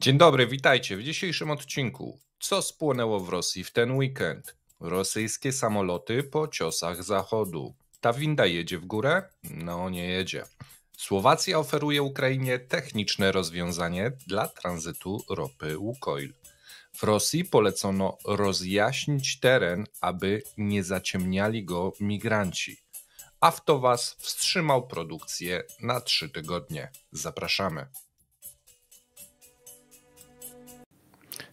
Dzień dobry, witajcie w dzisiejszym odcinku. Co spłonęło w Rosji w ten weekend? Rosyjskie samoloty po ciosach Zachodu. Ta winda jedzie w górę? No nie jedzie. Słowacja oferuje Ukrainie techniczne rozwiązanie dla tranzytu ropy Łukoil. W Rosji polecono rozjaśnić teren, aby nie zaciemniali go migranci. Avtovaz wstrzymał produkcję na 3 tygodnie. Zapraszamy.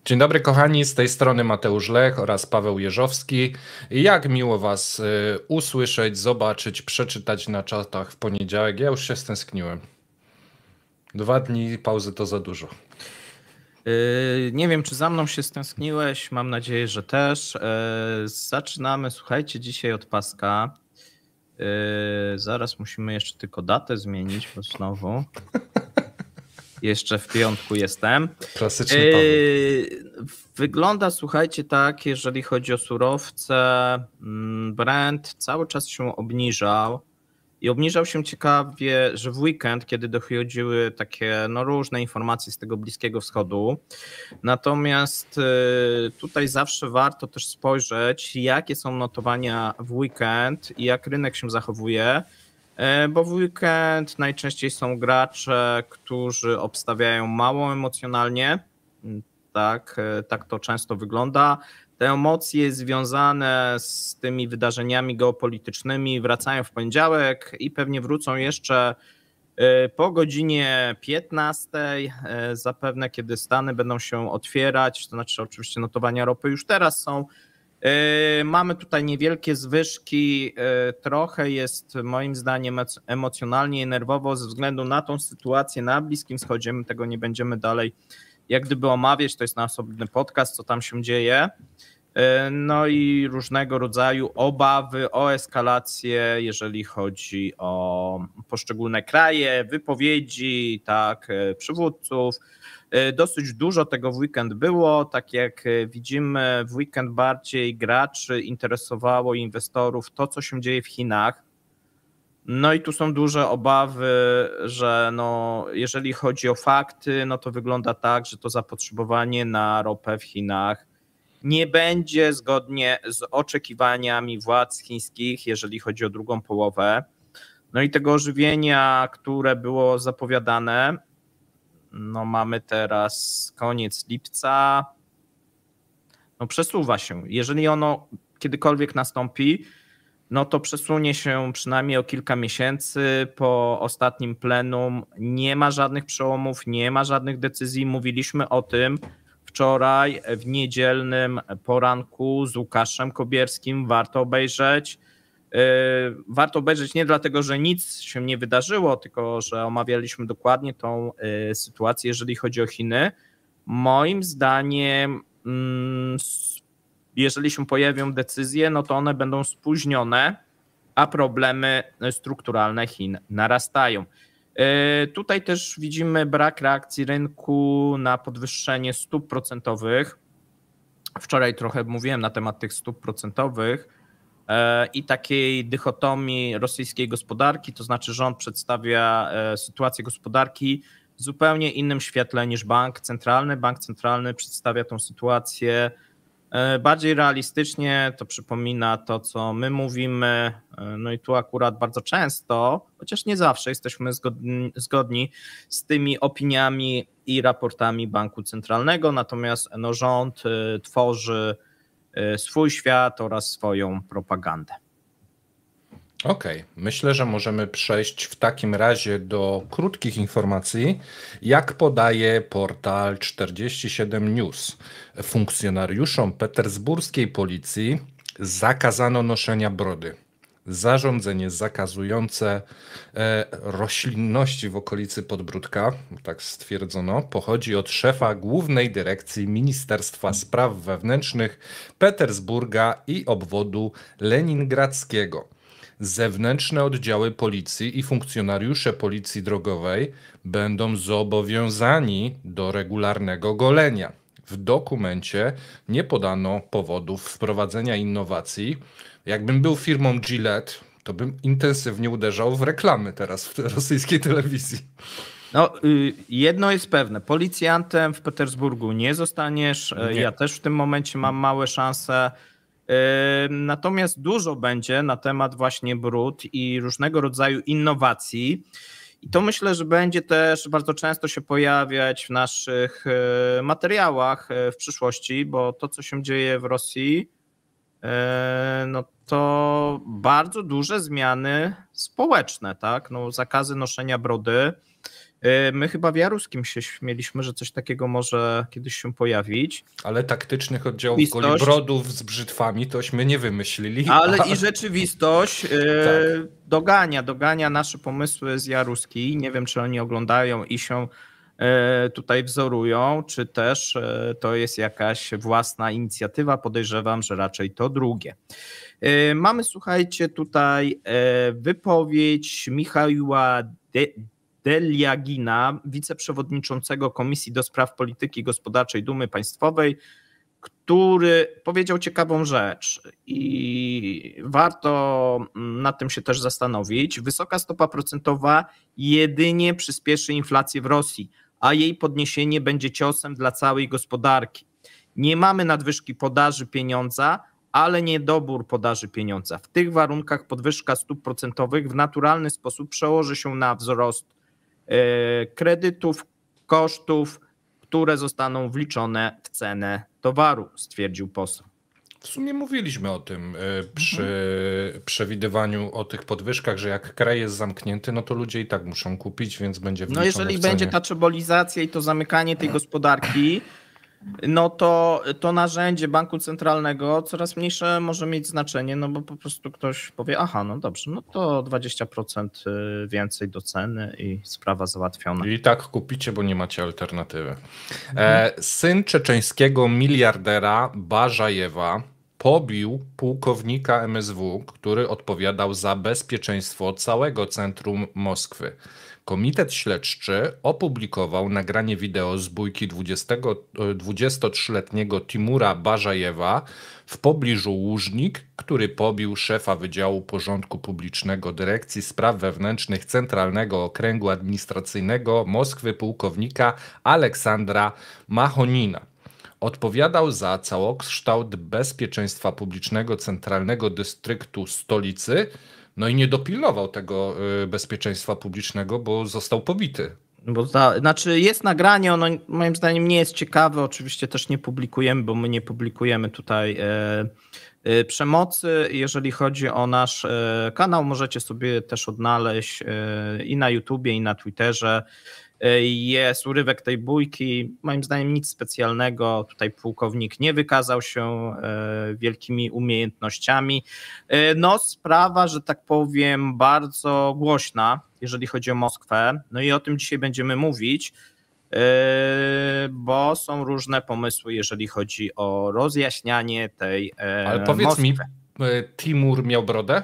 Dzień dobry kochani, z tej strony Mateusz Lech oraz Paweł Jeżowski. Jak miło Was usłyszeć, zobaczyć, przeczytać na czatach w poniedziałek. Ja już się stęskniłem. 2 dni pauzy to za dużo. Nie wiem, czy za mną się stęskniłeś, mam nadzieję, że też. Zaczynamy, słuchajcie, dzisiaj od paska. Zaraz musimy jeszcze tylko datę zmienić, bo znowu... Jeszcze w piątku jestem. Klasyczny Paweł. Wygląda, słuchajcie, tak, jeżeli chodzi o surowce, Brent cały czas się obniżał i obniżał się ciekawie, że w weekend, kiedy dochodziły takie różne informacje z tego Bliskiego Wschodu. Natomiast tutaj zawsze warto też spojrzeć, jakie są notowania w weekend i jak rynek się zachowuje. Bo w weekend najczęściej są gracze, którzy obstawiają mało emocjonalnie. Tak to często wygląda. Te emocje związane z tymi wydarzeniami geopolitycznymi wracają w poniedziałek i pewnie wrócą jeszcze po godzinie 15. Zapewne kiedy Stany będą się otwierać, to znaczy oczywiście notowania ropy już teraz są. Mamy tutaj niewielkie zwyżki, trochę jest moim zdaniem emocjonalnie i nerwowo ze względu na tą sytuację na Bliskim Wschodzie. My tego nie będziemy dalej jak gdyby omawiać, to jest na osobny podcast, co tam się dzieje. No i różnego rodzaju obawy o eskalację, jeżeli chodzi o poszczególne kraje, wypowiedzi, tak, przywódców. Dosyć dużo tego w weekend było, tak jak widzimy w weekend bardziej graczy interesowało inwestorów to, co się dzieje w Chinach. No i tu są duże obawy, że jeżeli chodzi o fakty, to wygląda tak, że to zapotrzebowanie na ropę w Chinach nie będzie zgodnie z oczekiwaniami władz chińskich, jeżeli chodzi o drugą połowę. No i tego ożywienia, które było zapowiadane, mamy teraz koniec lipca, przesuwa się. Jeżeli ono kiedykolwiek nastąpi, to przesunie się przynajmniej o kilka miesięcy. Po ostatnim plenum nie ma żadnych przełomów, nie ma żadnych decyzji. Mówiliśmy o tym wczoraj w niedzielnym poranku z Łukaszem Kobierskim. Warto obejrzeć. Warto obejrzeć nie dlatego, że nic się nie wydarzyło, tylko że omawialiśmy dokładnie tą sytuację, jeżeli chodzi o Chiny. Moim zdaniem, jeżeli się pojawią decyzje, to one będą spóźnione, a problemy strukturalne Chin narastają. Tutaj też widzimy brak reakcji rynku na podwyższenie stóp procentowych. Wczoraj trochę mówiłem na temat tych stóp procentowych i takiej dychotomii rosyjskiej gospodarki, to znaczy rząd przedstawia sytuację gospodarki w zupełnie innym świetle niż bank centralny. Bank centralny przedstawia tą sytuację bardziej realistycznie, to przypomina to, co my mówimy, i tu akurat bardzo często, chociaż nie zawsze jesteśmy zgodni z tymi opiniami i raportami Banku Centralnego, natomiast rząd tworzy swój świat oraz swoją propagandę. Okej, myślę, że możemy przejść w takim razie do krótkich informacji. Jak podaje portal 47 News, funkcjonariuszom petersburskiej policji zakazano noszenia brody. Zarządzenie zakazujące roślinności w okolicy podbródka, tak stwierdzono, pochodzi od szefa Głównej Dyrekcji Ministerstwa Spraw Wewnętrznych Petersburga i obwodu leningradzkiego. Zewnętrzne oddziały policji i funkcjonariusze policji drogowej będą zobowiązani do regularnego golenia. W dokumencie nie podano powodów wprowadzenia innowacji. Jakbym był firmą Gillette, to bym intensywnie uderzał w reklamy teraz w rosyjskiej telewizji. No, jedno jest pewne, policjantem w Petersburgu nie zostaniesz, Nie. ja też w tym momencie mam małe szanse, natomiast dużo będzie na temat właśnie brud i różnego rodzaju innowacji i to myślę, że będzie też bardzo często się pojawiać w naszych materiałach w przyszłości, bo to, co się dzieje w Rosji, no to bardzo duże zmiany społeczne, tak? No, zakazy noszenia brody. My chyba w Jaruskim się śmieliśmy, że coś takiego może kiedyś się pojawić. Ale taktycznych oddziałów golibrodów z brzytwami tośmy nie wymyślili. Ale i rzeczywistość dogania nasze pomysły z Jaruski. Nie wiem, czy oni oglądają i się tutaj wzorują, czy też to jest jakaś własna inicjatywa. Podejrzewam, że raczej to drugie. Mamy, słuchajcie, tutaj wypowiedź Michała Deliagina, wiceprzewodniczącego Komisji do Spraw Polityki Gospodarczej Dumy Państwowej, który powiedział ciekawą rzecz i warto nad tym się też zastanowić. Wysoka stopa procentowa jedynie przyspieszy inflację w Rosji, a jej podniesienie będzie ciosem dla całej gospodarki. Nie mamy nadwyżki podaży pieniądza, ale niedobór podaży pieniądza. W tych warunkach podwyżka stóp procentowych w naturalny sposób przełoży się na wzrost kredytów, kosztów, które zostaną wliczone w cenę towaru, stwierdził poseł. W sumie mówiliśmy o tym przy przewidywaniu o tych podwyżkach, że jak kraj jest zamknięty, no to ludzie i tak muszą kupić, więc będzie wliczone jeżeli w cenie. będzie ta czebolizacja i to zamykanie tej gospodarki, no to narzędzie banku centralnego coraz mniejsze może mieć znaczenie, no bo po prostu ktoś powie, aha, no dobrze, no to 20% więcej do ceny i sprawa załatwiona. I tak kupicie, bo nie macie alternatywy. Syn czeczeńskiego miliardera Bażajewa pobił pułkownika MSW, który odpowiadał za bezpieczeństwo całego centrum Moskwy. Komitet śledczy opublikował nagranie wideo z bójki 23-letniego Timura Bażajewa w pobliżu Łużnik, który pobił szefa Wydziału Porządku Publicznego Dyrekcji Spraw Wewnętrznych Centralnego Okręgu Administracyjnego Moskwy pułkownika Aleksandra Machonina. Odpowiadał za całokształt bezpieczeństwa publicznego Centralnego Dystryktu Stolicy, no i nie dopilnował tego bezpieczeństwa publicznego, bo został pobity. Znaczy jest nagranie, ono moim zdaniem nie jest ciekawe, oczywiście też nie publikujemy, bo my nie publikujemy tutaj przemocy. Jeżeli chodzi o nasz kanał, możecie sobie też odnaleźć i na YouTubie, i na Twitterze. Jest urywek tej bójki, moim zdaniem nic specjalnego, tutaj pułkownik nie wykazał się wielkimi umiejętnościami. No sprawa, że tak powiem, bardzo głośna, jeżeli chodzi o Moskwę, no i o tym dzisiaj będziemy mówić, bo są różne pomysły, jeżeli chodzi o rozjaśnianie tej Ale powiedz Moskwy. mi, Timur miał brodę?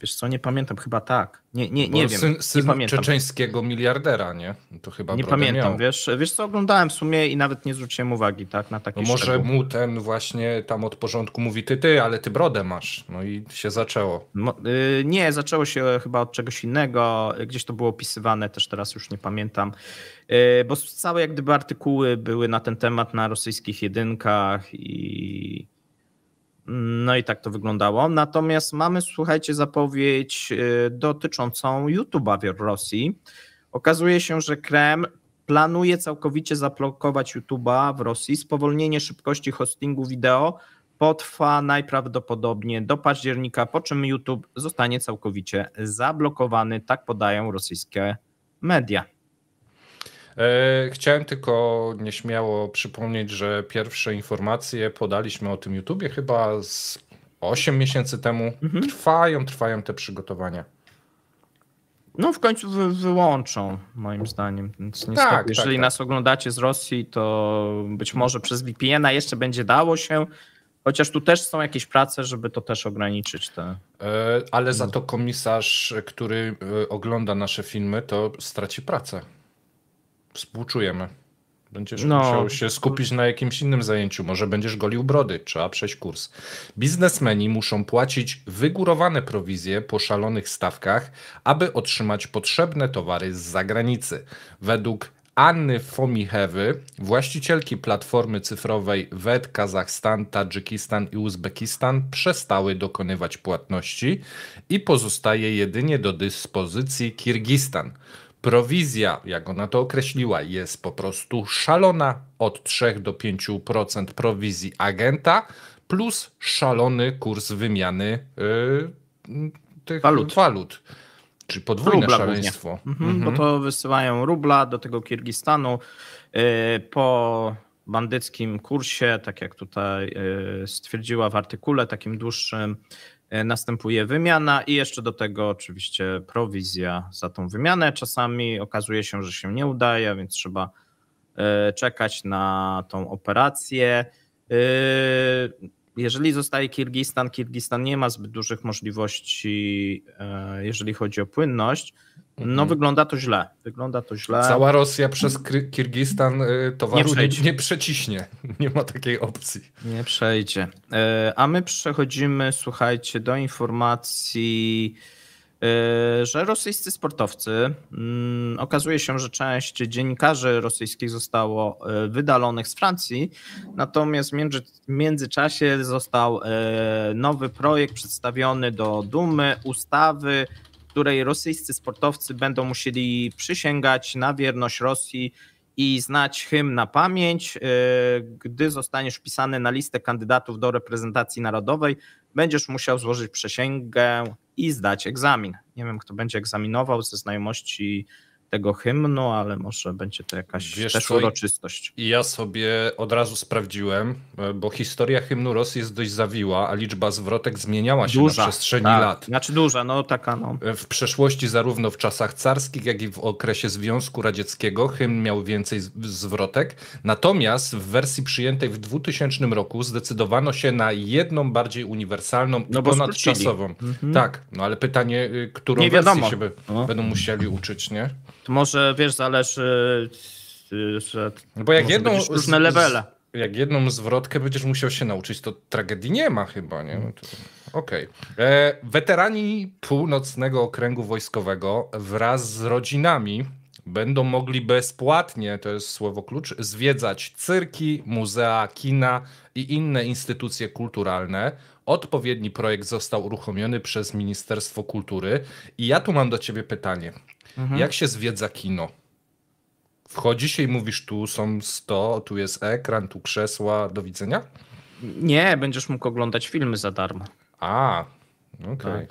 Wiesz co, nie pamiętam, chyba tak. Nie wiem. Syn nie pamiętam. czeczeńskiego miliardera, nie? To chyba nie brodę pamiętam, miał. Wiesz co, oglądałem w sumie i nawet nie zwróciłem uwagi tak na takie No może szczegóły. mu ten właśnie tam od porządku mówi ty, ale ty brodę masz. No i się zaczęło. Nie, zaczęło się chyba od czegoś innego, gdzieś to było opisywane, też teraz już nie pamiętam, bo całe jak gdyby artykuły były na ten temat na rosyjskich jedynkach i no i tak to wyglądało. Natomiast mamy, słuchajcie, zapowiedź dotyczącą YouTube'a w Rosji. Okazuje się, że Kreml planuje całkowicie zablokować YouTube'a w Rosji. Spowolnienie szybkości hostingu wideo potrwa najprawdopodobniej do października, po czym YouTube zostanie całkowicie zablokowany, tak podają rosyjskie media. Chciałem tylko nieśmiało przypomnieć, że pierwsze informacje podaliśmy o tym YouTubie chyba z 8 miesięcy temu. Trwają te przygotowania. No w końcu wyłączą, moim zdaniem. Więc niestety, Tak, jeżeli nas oglądacie z Rosji, to być może przez VPN-a jeszcze będzie dało się, chociaż tu też są jakieś prace, żeby to też ograniczyć. Ale za to komisarz, który ogląda nasze filmy, to straci pracę. Współczujemy. Będziesz musiał się skupić na jakimś innym zajęciu. Może będziesz golił brody. Trzeba przejść kurs. Biznesmeni muszą płacić wygórowane prowizje po szalonych stawkach, aby otrzymać potrzebne towary z zagranicy. Według Anny Fomichewy, właścicielki platformy cyfrowej WET Kazachstan, Tadżykistan i Uzbekistan przestały dokonywać płatności i pozostaje jedynie do dyspozycji Kirgistan. Prowizja, jak ona to określiła, jest po prostu szalona, od 3 do 5% prowizji agenta plus szalony kurs wymiany tych walut. Czyli podwójne rubla szaleństwo. Bo to wysyłają rubla do tego Kirgistanu po bandyckim kursie, tak jak tutaj stwierdziła w artykule takim dłuższym, następuje wymiana i jeszcze do tego oczywiście prowizja za tą wymianę. Czasami okazuje się, że się nie udaje, więc trzeba czekać na tą operację. Jeżeli zostaje Kirgistan nie ma zbyt dużych możliwości, jeżeli chodzi o płynność. No wygląda to źle. Cała Rosja przez Kirgistan towaru nie przeciśnie. Nie ma takiej opcji. Nie przejdzie. A my przechodzimy, słuchajcie, do informacji, że rosyjscy sportowcy, okazuje się, że część dziennikarzy rosyjskich zostało wydalonych z Francji, natomiast w międzyczasie został nowy projekt przedstawiony do Dumy, ustawy, w której rosyjscy sportowcy będą musieli przysięgać na wierność Rosji i znać hymn na pamięć. Gdy zostaniesz wpisany na listę kandydatów do reprezentacji narodowej, będziesz musiał złożyć przysięgę i zdać egzamin. Nie wiem, kto będzie egzaminował ze znajomości tego hymnu, ale może będzie to jakaś też uroczystość. I ja sobie od razu sprawdziłem, bo historia hymnu Rosji jest dość zawiła, a liczba zwrotek zmieniała się na przestrzeni lat. Znaczy duża, taka. W przeszłości, zarówno w czasach carskich, jak i w okresie Związku Radzieckiego, hymn miał więcej zwrotek. Natomiast w wersji przyjętej w 2000 roku zdecydowano się na jedną bardziej uniwersalną i ponadczasową. Tak, ale pytanie, którą wersję się będą musieli uczyć, nie? To może, zależy, że bo jak różne levele. Jak jedną zwrotkę będziesz musiał się nauczyć, to tragedii nie ma chyba, nie? No okej. Weterani Północnego Okręgu Wojskowego wraz z rodzinami będą mogli bezpłatnie, to jest słowo klucz, zwiedzać cyrki, muzea, kina i inne instytucje kulturalne. Odpowiedni projekt został uruchomiony przez Ministerstwo Kultury i ja tu mam do ciebie pytanie. Jak się zwiedza kino? Wchodzi się i mówisz, tu są 100, tu jest ekran, tu krzesła, do widzenia? Nie, będziesz mógł oglądać filmy za darmo. Okej.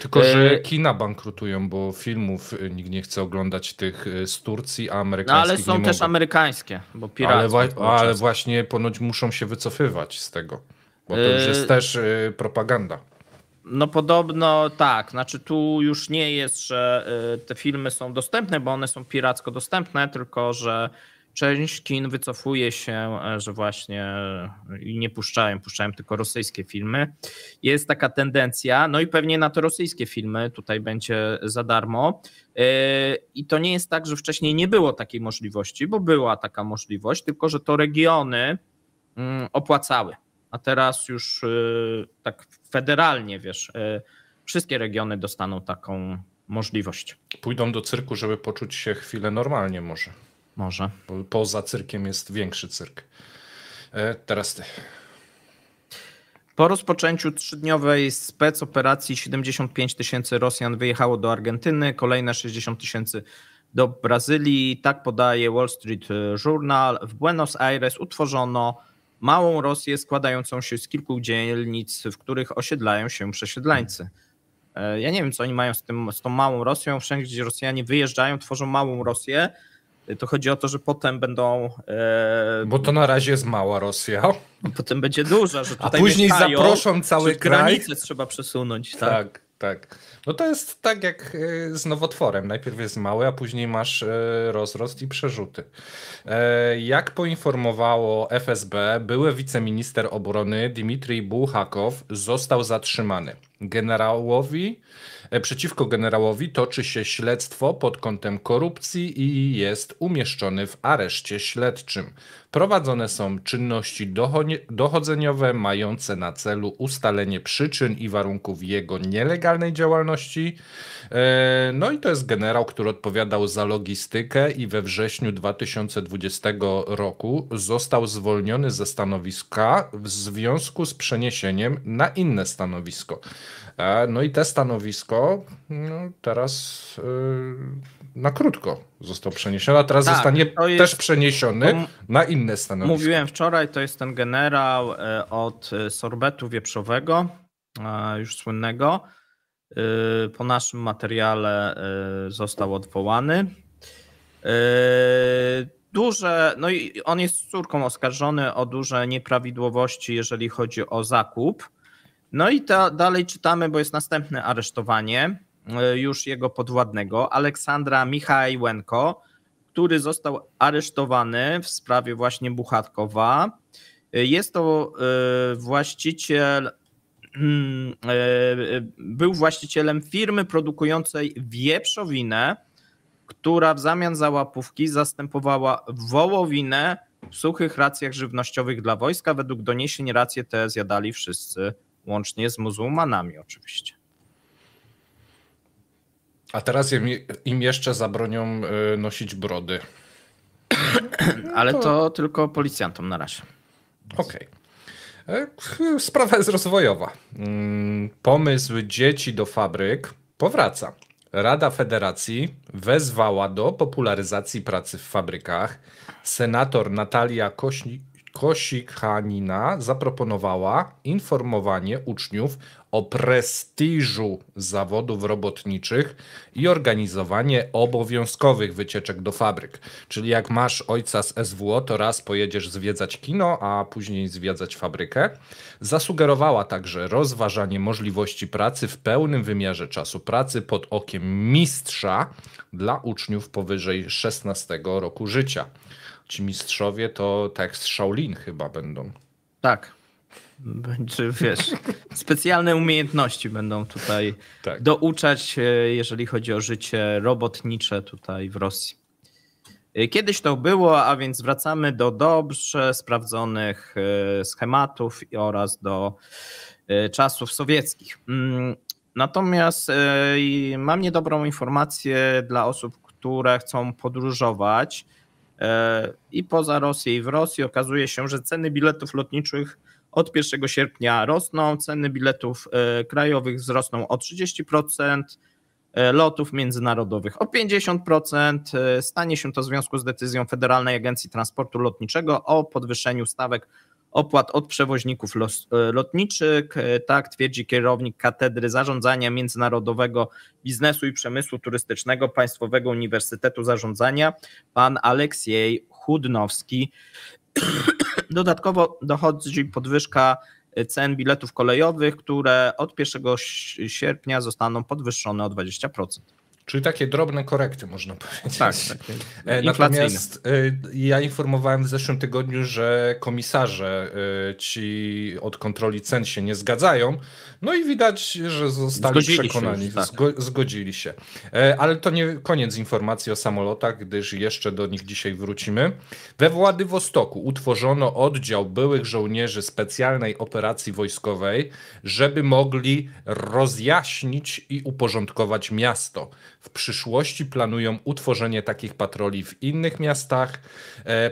Tylko, że kina bankrutują, bo filmów nikt nie chce oglądać tych z Turcji, a amerykańskich ale są nie też mogą. amerykańskie, bo pirackie. Ale właśnie ponoć muszą się wycofywać z tego, bo to już jest też propaganda. No podobno tak, znaczy tu już nie jest, że te filmy są dostępne, bo one są piracko dostępne, tylko że część kin wycofuje się, że właśnie i nie puszczają tylko rosyjskie filmy. Jest taka tendencja, no i pewnie na te rosyjskie filmy tutaj będzie za darmo. I to nie jest tak, że wcześniej nie było takiej możliwości, bo była taka możliwość, tylko że to regiony opłacały. A teraz już tak federalnie, wszystkie regiony dostaną taką możliwość. Pójdą do cyrku, żeby poczuć się chwilę normalnie może. Może. Bo poza cyrkiem jest większy cyrk. Teraz ty. Po rozpoczęciu 3-dniowej specoperacji 75 000 Rosjan wyjechało do Argentyny, kolejne 60 000 do Brazylii. Tak podaje Wall Street Journal. W Buenos Aires utworzono małą Rosję składającą się z kilku dzielnic, w których osiedlają się przesiedleńcy. Ja nie wiem, co oni mają z tą małą Rosją. Wszędzie, gdzie Rosjanie wyjeżdżają, tworzą małą Rosję. To chodzi o to, że potem będą... Bo to na razie jest mała Rosja. Potem będzie duża, że tutaj a później mieszkają, zaproszą cały kraj. Granice trzeba przesunąć. Tak. No to jest tak jak z nowotworem. Najpierw jest mały, a później masz rozrost i przerzuty. Jak poinformowało FSB, były wiceminister obrony Dmitrij Bułhakow został zatrzymany. Generałowi Przeciwko generałowi toczy się śledztwo pod kątem korupcji i jest umieszczony w areszcie śledczym. Prowadzone są czynności dochodzeniowe mające na celu ustalenie przyczyn i warunków jego nielegalnej działalności. No i to jest generał, który odpowiadał za logistykę i we wrześniu 2020 roku został zwolniony ze stanowiska w związku z przeniesieniem na inne stanowisko. No i te stanowisko teraz na krótko został przeniesiony, a teraz zostanie też przeniesiony na inne stanowisko. Mówiłem wczoraj, to jest ten generał od sorbetu wieprzowego, już słynnego. Po naszym materiale został odwołany. No i on jest córką oskarżony o duże nieprawidłowości, jeżeli chodzi o zakup. No i dalej czytamy, bo jest następne aresztowanie już jego podwładnego, Aleksandra Michajłenko, który został aresztowany w sprawie właśnie Buchatkowa. Jest to był właścicielem firmy produkującej wieprzowinę, która w zamian za łapówki zastępowała wołowinę w suchych racjach żywnościowych dla wojska. Według doniesień racje te zjadali wszyscy, łącznie z muzułmanami oczywiście. A teraz im jeszcze zabronią nosić brody. Ale to tylko policjantom na razie. Okej. Sprawa jest rozwojowa. Pomysł dzieci do fabryk powraca. Rada Federacji wezwała do popularyzacji pracy w fabrykach. Senator Natalia Kosikhanina zaproponowała informowanie uczniów o prestiżu zawodów robotniczych i organizowanie obowiązkowych wycieczek do fabryk. Czyli jak masz ojca z SWO, to raz pojedziesz zwiedzać kino, a później zwiedzać fabrykę. Zasugerowała także rozważanie możliwości pracy w pełnym wymiarze czasu pracy pod okiem mistrza dla uczniów powyżej 16 roku życia. Ci mistrzowie to tak z Shaolin chyba będą. Tak. Będzie, wiesz, specjalne umiejętności będą tutaj douczać, jeżeli chodzi o życie robotnicze tutaj w Rosji. Kiedyś to było, a więc wracamy do dobrze sprawdzonych schematów oraz do czasów sowieckich. Natomiast mam niedobrą informację dla osób, które chcą podróżować i poza Rosję i w Rosji. Okazuje się, że ceny biletów lotniczych od 1 sierpnia rosną, ceny biletów krajowych wzrosną o 30%, lotów międzynarodowych o 50%. Stanie się to w związku z decyzją Federalnej Agencji Transportu Lotniczego o podwyższeniu stawek opłat od przewoźników lotniczych. Tak twierdzi kierownik Katedry Zarządzania Międzynarodowego Biznesu i Przemysłu Turystycznego Państwowego Uniwersytetu Zarządzania, pan Aleksiej Chudnowski. Dodatkowo dochodzi podwyżka cen biletów kolejowych, które od 1 sierpnia zostaną podwyższone o 20%. Czyli takie drobne korekty, można powiedzieć. Tak, natomiast ja informowałem w zeszłym tygodniu, że komisarze ci od kontroli cen się nie zgadzają. No i widać, że zostali przekonani, zgodzili się. Ale to nie koniec informacji o samolotach, gdyż jeszcze do nich dzisiaj wrócimy. We Władywostoku utworzono oddział byłych żołnierzy specjalnej operacji wojskowej, żeby mogli rozjaśnić i uporządkować miasto. W przyszłości planują utworzenie takich patroli w innych miastach,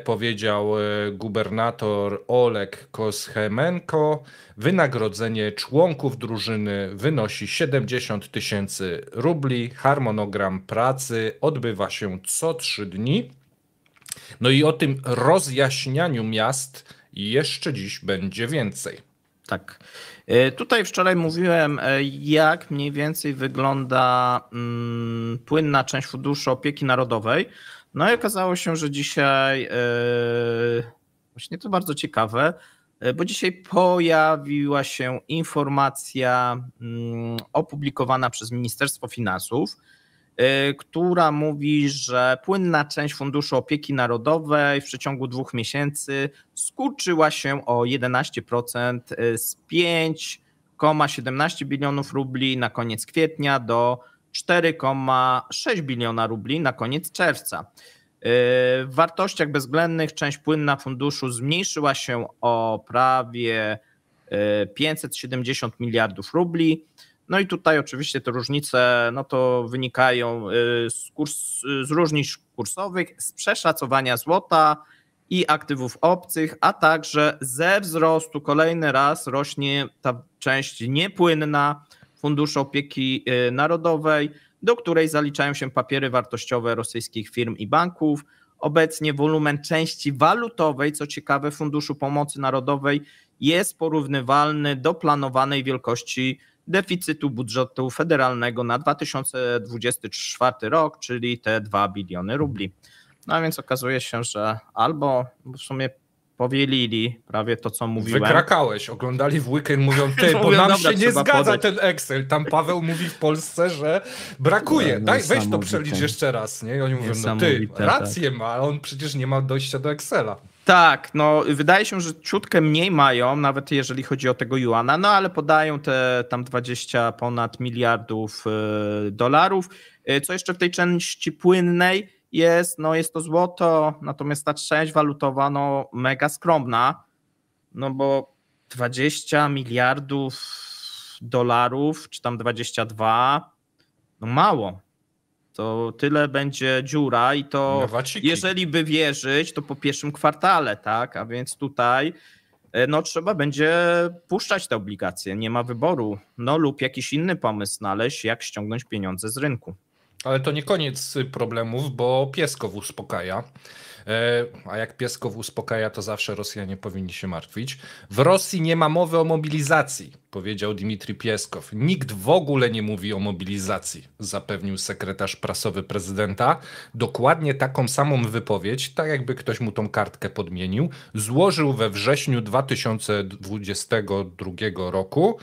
powiedział gubernator Oleg Koschemenko. Wynagrodzenie członków drużyny wynosi 70 000 rubli. Harmonogram pracy odbywa się co 3 dni. No i o tym rozjaśnianiu miast jeszcze dziś będzie więcej. Tak. Tutaj wczoraj mówiłem, jak mniej więcej wygląda płynna część Funduszu Opieki Narodowej. No i okazało się, że dzisiaj, właśnie to bardzo ciekawe, bo dzisiaj pojawiła się informacja opublikowana przez Ministerstwo Finansów, która mówi, że płynna część Funduszu Opieki Narodowej w przeciągu 2 miesięcy skurczyła się o 11% z 4,17 bilionów rubli na koniec kwietnia do 4,6 biliona rubli na koniec czerwca. W wartościach bezwzględnych część płynna funduszu zmniejszyła się o prawie 570 miliardów rubli. No i tutaj oczywiście te różnice to wynikają z różnic kursowych, z przeszacowania złota i aktywów obcych, a także ze wzrostu kolejny raz rośnie ta część niepłynna Funduszu Opieki Narodowej, do której zaliczają się papiery wartościowe rosyjskich firm i banków. Obecnie wolumen części walutowej, co ciekawe, Funduszu Pomocy Narodowej jest porównywalny do planowanej wielkości deficytu budżetu federalnego na 2024 rok, czyli te 2 biliony rubli. No a więc okazuje się, że albo w sumie powielili prawie to, co mówiłem. Wykrakałeś, oglądali w weekend, mówią, bo nam się nie zgadza ten Excel. Tam Paweł mówi w Polsce, że brakuje. Weź to przelicz jeszcze raz. Nie? I oni mówią, rację ma, ale on przecież nie ma dojścia do Excela. Tak, wydaje się, że ciutkę mniej mają, nawet jeżeli chodzi o tego juana, ale podają te tam 20 ponad miliardów dolarów. Co jeszcze w tej części płynnej jest to złoto, natomiast ta część walutowa mega skromna, bo 20 miliardów dolarów, czy tam 22, mało. To tyle będzie dziura i to jeżeli by wierzyć, to po pierwszym kwartale, tak? A więc tutaj trzeba będzie puszczać te obligacje, nie ma wyboru, lub jakiś inny pomysł znaleźć, jak ściągnąć pieniądze z rynku. Ale to nie koniec problemów, bo Pieskow uspokaja. A jak Pieskow uspokaja, to zawsze Rosjanie powinni się martwić. W Rosji nie ma mowy o mobilizacji, powiedział Dmitrij Pieskow. Nikt w ogóle nie mówi o mobilizacji, zapewnił sekretarz prasowy prezydenta. Dokładnie taką samą wypowiedź, tak jakby ktoś mu tą kartkę podmienił, złożył we wrześniu 2022 roku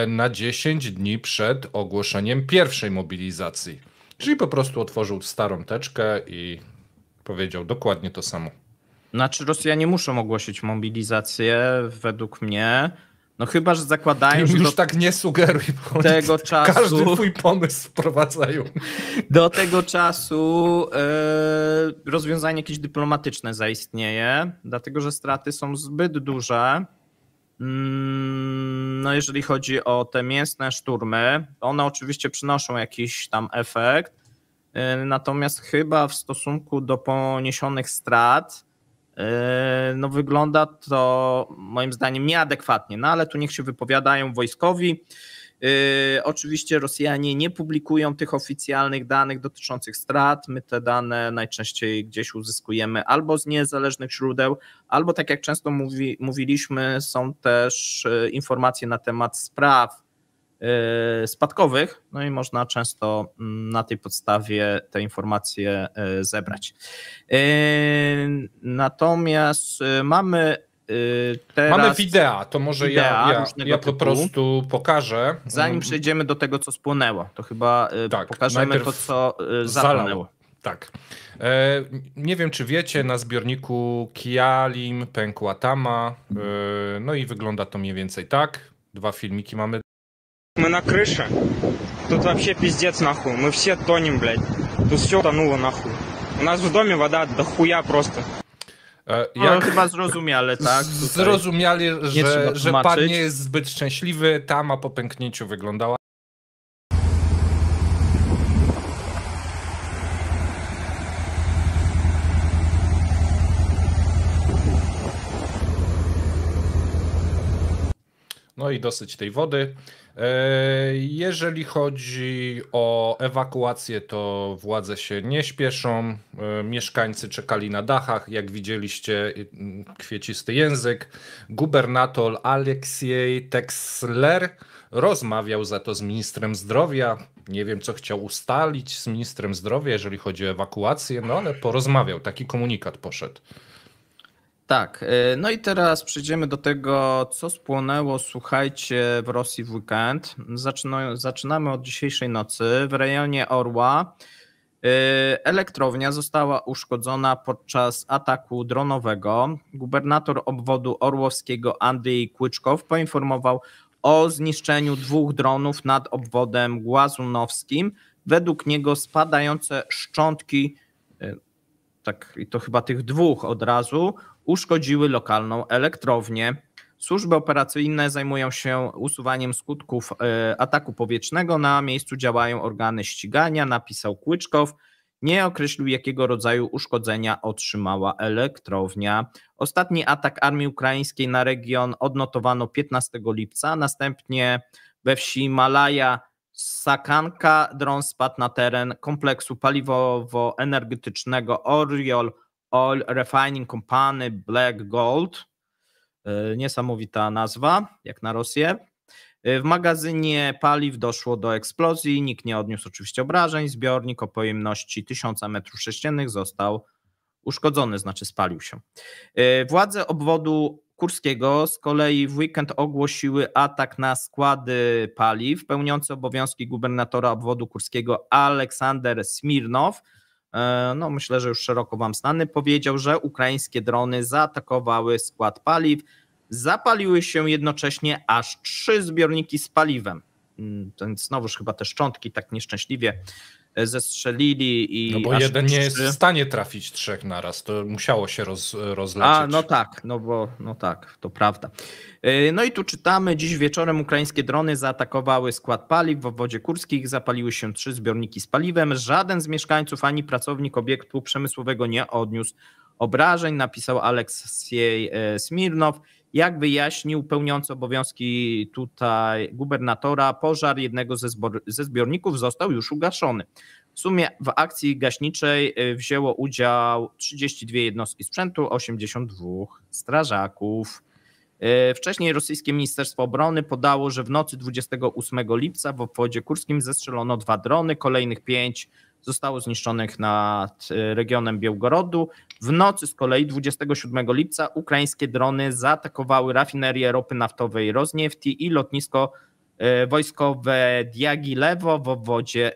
na 10 dni przed ogłoszeniem pierwszej mobilizacji. Czyli po prostu otworzył starą teczkę i powiedział dokładnie to samo. Znaczy Rosjanie muszą ogłosić mobilizację według mnie, chyba, że zakładają, że już tak nie sugeruj, bo tego czasu każdy twój pomysł wprowadzają. Do tego czasu rozwiązanie jakieś dyplomatyczne zaistnieje, dlatego że straty są zbyt duże. Jeżeli chodzi o te mięsne szturmy, one oczywiście przynoszą jakiś tam efekt, natomiast chyba w stosunku do poniesionych strat wygląda to moim zdaniem nieadekwatnie, ale tu niech się wypowiadają wojskowi. Oczywiście Rosjanie nie publikują tych oficjalnych danych dotyczących strat. My te dane najczęściej gdzieś uzyskujemy albo z niezależnych źródeł, albo tak jak często mówiliśmy, są też informacje na temat spraw spadkowych, i można często na tej podstawie te informacje zebrać. Natomiast mamy wideo, to może ja po prostu pokażę. Zanim przejdziemy do tego, co spłonęło, to chyba pokażemy to, co zapłonęło. Tak. Nie wiem, czy wiecie, na zbiorniku Kialim pękła tama, i wygląda to mniej więcej tak. 2 filmiki mamy. Мы на крыше. Тут вообще пиздец нахуй. Мы все тонем, блядь. Тут все тонуло нахуй. У нас в доме вода дохуя просто. Chyba zrozumiale, tak? Zrozumiali, że pan nie jest zbyt szczęśliwy. Tama po pęknięciu wyglądała. I dosyć tej wody. Jeżeli chodzi o ewakuację, to władze się nie śpieszą. Mieszkańcy czekali na dachach. Jak widzieliście, kwiecisty język. Gubernator Aleksiej Teksler rozmawiał za to z ministrem zdrowia. Nie wiem, co chciał ustalić z ministrem zdrowia, jeżeli chodzi o ewakuację, ale porozmawiał. Taki komunikat poszedł. Tak, i teraz przejdziemy do tego, co spłonęło, słuchajcie, w Rosji w weekend. Zaczynamy od dzisiejszej nocy. W rejonie Orła elektrownia została uszkodzona podczas ataku dronowego. Gubernator obwodu orłowskiego Andrzej Kłyczkow poinformował o zniszczeniu 2 dronów nad obwodem głazunowskim. Według niego spadające szczątki, tak i to chyba tych 2 od razu, uszkodziły lokalną elektrownię. Służby operacyjne zajmują się usuwaniem skutków ataku powietrznego. Na miejscu działają organy ścigania, napisał Kłyczkow. Nie określił, jakiego rodzaju uszkodzenia otrzymała elektrownia. Ostatni atak armii ukraińskiej na region odnotowano 15 lipca. Następnie we wsi Malaja Sakanka dron spadł na teren kompleksu paliwowo-energetycznego Oriol Oil Refining Company Black Gold. Niesamowita nazwa, jak na Rosję. W magazynie paliw doszło do eksplozji, nikt nie odniósł oczywiście obrażeń, zbiornik o pojemności 1000 m3 został uszkodzony, znaczy spalił się. Władze obwodu kurskiego z kolei w weekend ogłosiły atak na składy paliw. Pełniący obowiązki gubernatora obwodu kurskiego Aleksander Smirnow, no myślę, że już szeroko wam znany, powiedział, że ukraińskie drony zaatakowały skład paliw. Zapaliły się jednocześnie aż 3 zbiorniki z paliwem. Więc znowuż chyba te szczątki tak nieszczęśliwie zestrzelili. No bo jeden nie jest w stanie trafić 3 naraz, to musiało się rozlecieć. No tak, to prawda. No i tu czytamy, dziś wieczorem ukraińskie drony zaatakowały skład paliw w obwodzie kurskim, zapaliły się 3 zbiorniki z paliwem. Żaden z mieszkańców ani pracownik obiektu przemysłowego nie odniósł obrażeń, napisał Aleksiej Smirnow. Jak wyjaśnił pełniący obowiązki tutaj gubernatora, pożar jednego ze zbiorników został już ugaszony. W sumie w akcji gaśniczej wzięło udział 32 jednostki sprzętu, 82 strażaków. Wcześniej rosyjskie Ministerstwo Obrony podało, że w nocy 28 lipca w obwodzie kurskim zestrzelono 2 drony, kolejnych 5 zostało zniszczonych nad regionem Białgorodu. W nocy z kolei 27 lipca ukraińskie drony zaatakowały rafinerię ropy naftowej Rosniefti i lotnisko wojskowe Diagilewo w obwodzie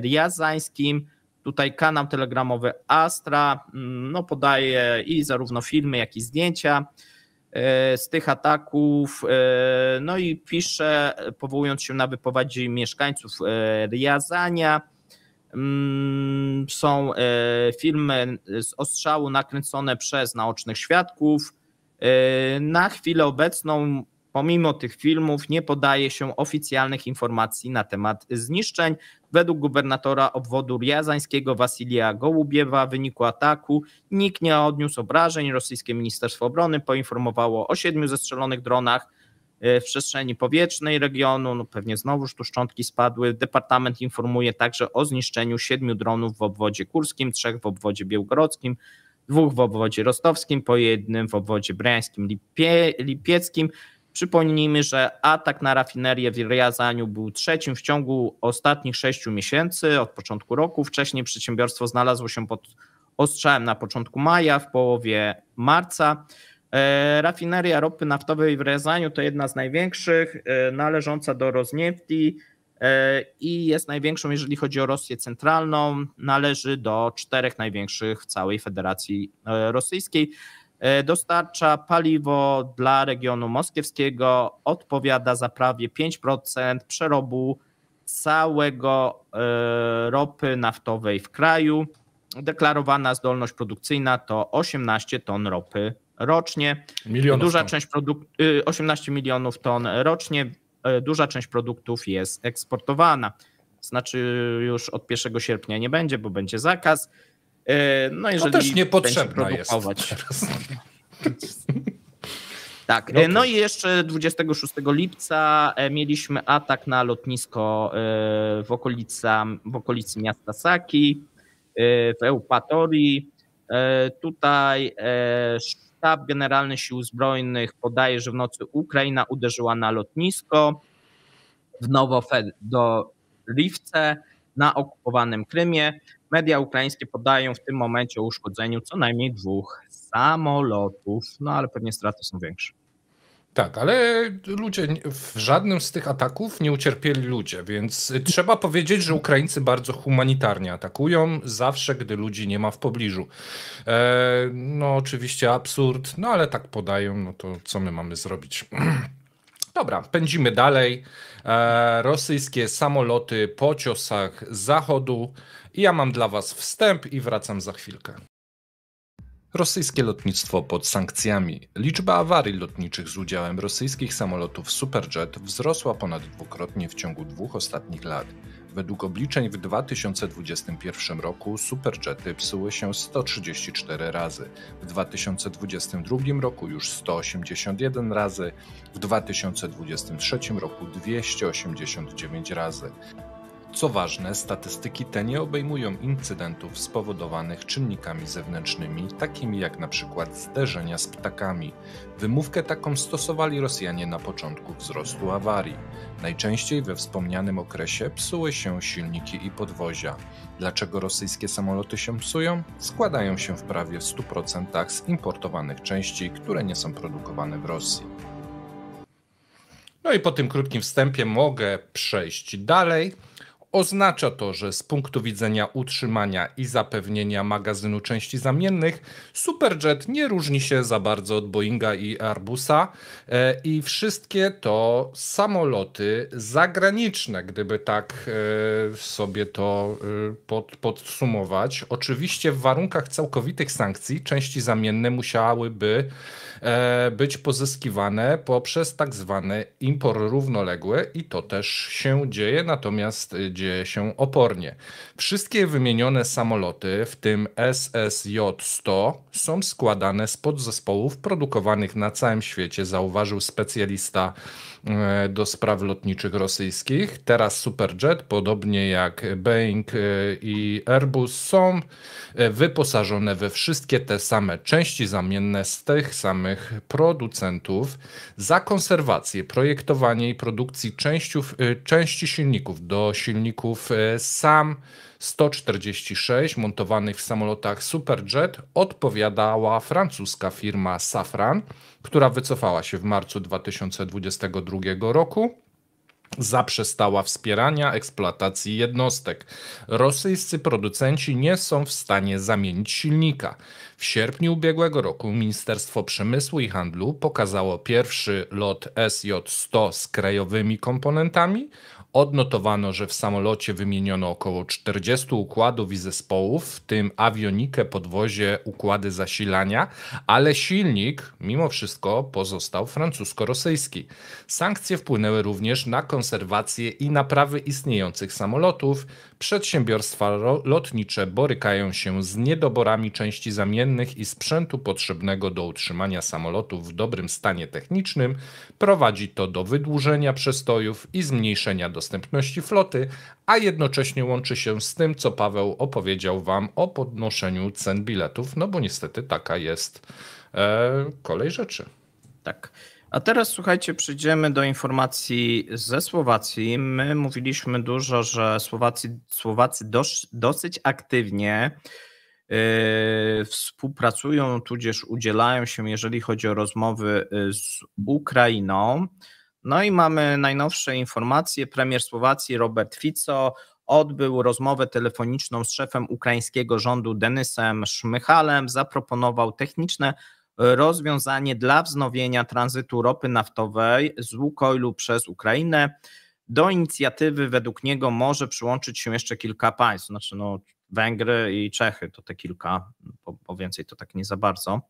riazańskim. Tutaj kanał telegramowy Astra podaje i zarówno filmy, jak i zdjęcia z tych ataków. No i pisze, powołując się na wypowiedzi mieszkańców Riazania, są filmy z ostrzału nakręcone przez naocznych świadków. Na chwilę obecną, pomimo tych filmów, nie podaje się oficjalnych informacji na temat zniszczeń. Według gubernatora obwodu riazańskiego Wasilija Gołubiewa w wyniku ataku nikt nie odniósł obrażeń. Rosyjskie Ministerstwo Obrony poinformowało o 7 zestrzelonych dronach w przestrzeni powietrznej regionu. No pewnie znowuż tu szczątki spadły. Departament informuje także o zniszczeniu 7 dronów w obwodzie kurskim, 3 w obwodzie białgorodzkim, 2 w obwodzie rostowskim, po 1 w obwodzie bryańskim, lipieckim. Przypomnijmy, że atak na rafinerię w Riazaniu był 3 w ciągu ostatnich 6 miesięcy od początku roku. Wcześniej przedsiębiorstwo znalazło się pod ostrzałem na początku maja, w połowie marca. Rafineria ropy naftowej w Riazaniu to jedna z największych, należąca do Rosniefti i jest największą, jeżeli chodzi o Rosję centralną. Należy do 4 największych w całej Federacji Rosyjskiej. Dostarcza paliwo dla regionu moskiewskiego, odpowiada za prawie 5% przerobu całego ropy naftowej w kraju. Deklarowana zdolność produkcyjna to 18 ton ropy rocznie. 18 milionów ton rocznie. Duża część produktów jest eksportowana. Znaczy już od 1 sierpnia nie będzie, bo będzie zakaz. No jeżeli to też niepotrzebna jest. Tak, no i jeszcze 26 lipca mieliśmy atak na lotnisko w okolicy miasta Saki, w Eupatorii. Tutaj Sztab Generalny Sił Zbrojnych podaje, że w nocy Ukraina uderzyła na lotnisko w Nowofedorivce na okupowanym Krymie. Media ukraińskie podają w tym momencie o uszkodzeniu co najmniej 2 samolotów, no ale pewnie straty są większe. Tak, ale ludzie, w żadnym z tych ataków nie ucierpieli ludzie, więc trzeba powiedzieć, że Ukraińcy bardzo humanitarnie atakują zawsze, gdy ludzi nie ma w pobliżu. No oczywiście absurd, no ale tak podają, no to co my mamy zrobić? Dobra, pędzimy dalej. Rosyjskie samoloty po ciosach z zachodu. I ja mam dla was wstęp i wracam za chwilkę. Rosyjskie lotnictwo pod sankcjami. Liczba awarii lotniczych z udziałem rosyjskich samolotów Superjet wzrosła ponad dwukrotnie w ciągu 2 ostatnich lat. Według obliczeń w 2021 roku Superjety psuły się 134 razy, w 2022 roku już 181 razy, w 2023 roku 289 razy. Co ważne, statystyki te nie obejmują incydentów spowodowanych czynnikami zewnętrznymi, takimi jak na przykład zderzenia z ptakami. Wymówkę taką stosowali Rosjanie na początku wzrostu awarii. Najczęściej we wspomnianym okresie psuły się silniki i podwozia. Dlaczego rosyjskie samoloty się psują? Składają się w prawie 100% z importowanych części, które nie są produkowane w Rosji. No i po tym krótkim wstępie mogę przejść dalej. Oznacza to, że z punktu widzenia utrzymania i zapewnienia magazynu części zamiennych Superjet nie różni się za bardzo od Boeinga i Airbusa i wszystkie to samoloty zagraniczne, gdyby tak sobie to podsumować. Oczywiście w warunkach całkowitych sankcji części zamienne musiałyby być pozyskiwane poprzez tak zwany import równoległy i to też się dzieje, natomiast dzieje się opornie. Wszystkie wymienione samoloty, w tym SSJ-100, są składane z podzespołów produkowanych na całym świecie, zauważył specjalista do spraw lotniczych rosyjskich. Teraz Superjet, podobnie jak Boeing i Airbus, są wyposażone we wszystkie te same części zamienne z tych samych producentów. Za konserwację, projektowanie i produkcji części silników do silników SAM 146 montowanych w samolotach Superjet odpowiadała francuska firma Safran, która wycofała się w marcu 2022 roku. Zaprzestała wspierania eksploatacji jednostek. Rosyjscy producenci nie są w stanie zamienić silnika. W sierpniu ubiegłego roku Ministerstwo Przemysłu i Handlu pokazało pierwszy lot SJ-100 z krajowymi komponentami. Odnotowano, że w samolocie wymieniono około 40 układów i zespołów, w tym awionikę, podwozie, układy zasilania, ale silnik mimo wszystko pozostał francusko-rosyjski. Sankcje wpłynęły również na konserwację i naprawy istniejących samolotów. Przedsiębiorstwa lotnicze borykają się z niedoborami części zamiennych i sprzętu potrzebnego do utrzymania samolotów w dobrym stanie technicznym. Prowadzi to do wydłużenia przestojów i zmniejszenia dostępności floty, a jednocześnie łączy się z tym, co Paweł opowiedział wam o podnoszeniu cen biletów, no bo niestety taka jest kolej rzeczy. Tak. A teraz słuchajcie, przejdziemy do informacji ze Słowacji. My mówiliśmy dużo, że Słowacy dosyć aktywnie współpracują, tudzież udzielają się, jeżeli chodzi o rozmowy z Ukrainą. No i mamy najnowsze informacje. Premier Słowacji Robert Fico odbył rozmowę telefoniczną z szefem ukraińskiego rządu Denysem Szmychalem. Zaproponował techniczne rozwiązanie dla wznowienia tranzytu ropy naftowej z Łukoilu przez Ukrainę. Do inicjatywy według niego może przyłączyć się jeszcze kilka państw, znaczy Węgry i Czechy to te kilka, bo więcej to tak nie za bardzo.